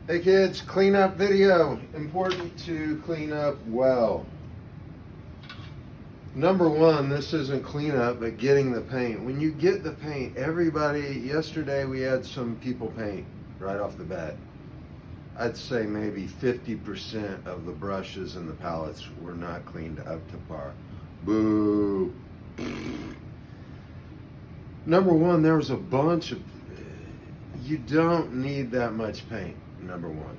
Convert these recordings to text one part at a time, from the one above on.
Hey kids, cleanup video. Important to clean up well. Number one, this isn't cleanup, but getting the paint. When you get the paint, yesterday we had some people paint right off the bat. I'd say maybe 50% of the brushes and the palettes were not cleaned up to par. Boo. Number one, there was a bunch of, you don't need that much paint. Number one,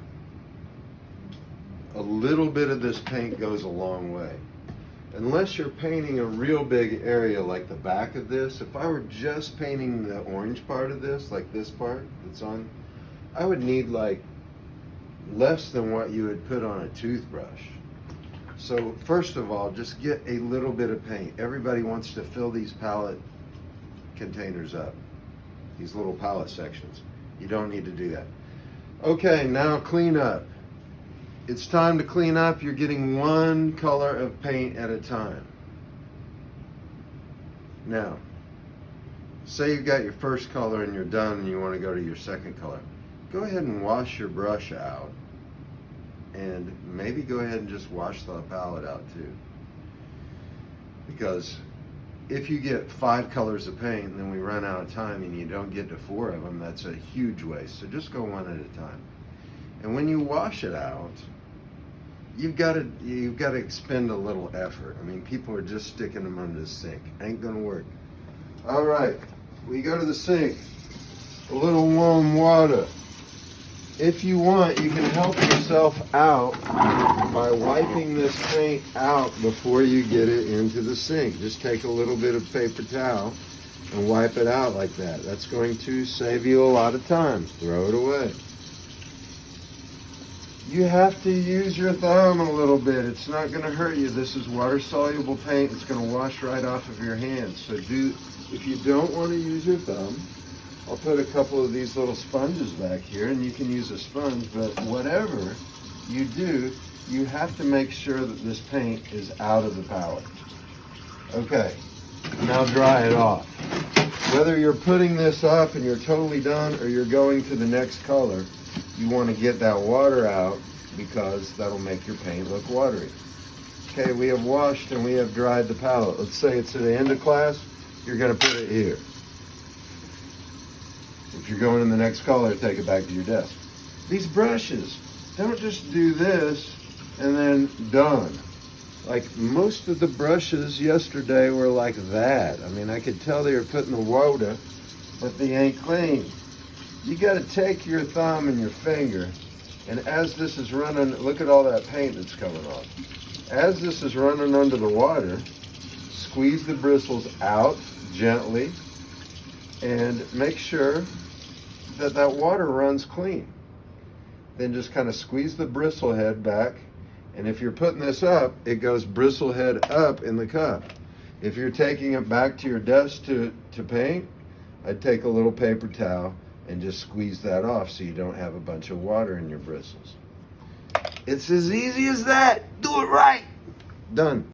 a little bit of this paint goes a long way. Unless you're painting a real big area like the back of this, if I were just painting the orange part of this, like this part that's on, I would need like less than what you would put on a toothbrush. So first of all, just get a little bit of paint. Everybody wants to fill these palette containers up, these little palette sections. You don't need to do that. Okay, now clean up. It's time to clean up. You're getting one color of paint at a time. Now, say you've got your first color and you're done and you want to go to your second color. Go ahead and wash your brush out, and maybe go ahead and just wash the palette out too. Because if you get 5 colors of paint and then we run out of time and you don't get to 4 of them, that's a huge waste. So just go one at a time. And when you wash it out, you've got to expend a little effort. I mean, people are just sticking them under the sink. Ain't gonna work. All right, we go to the sink. A little warm water. If you want, you can help yourself out by wiping this paint out before you get it into the sink. Just take a little bit of paper towel and wipe it out like that. That's going to save you a lot of time. Throw it away. You have to use your thumb a little bit. It's not going to hurt you. This is water-soluble paint. It's going to wash right off of your hands. So if you don't want to use your thumb, I'll put a couple of these little sponges back here, and you can use a sponge, but whatever you do, you have to make sure that this paint is out of the palette. Okay, now dry it off. Whether you're putting this up and you're totally done or you're going to the next color, you want to get that water out because that'll make your paint look watery. Okay, we have washed and we have dried the palette. Let's say it's at the end of class, you're going to put it here. If you're going in the next color, take it back to your desk. These brushes, don't just do this and then done. Like most of the brushes yesterday were like that. I mean, I could tell they were putting the water, but they ain't clean. You got to take your thumb and your finger, and as this is running, look at all that paint that's coming off. As this is running under the water, squeeze the bristles out gently and make sure that water runs clean. Then just kind of squeeze the bristle head back, and if you're putting this up, it goes bristle head up in the cup. If you're taking it back to your desk to paint, I'd take a little paper towel and just squeeze that off so you don't have a bunch of water in your bristles. It's as easy as that. Do it right. Done.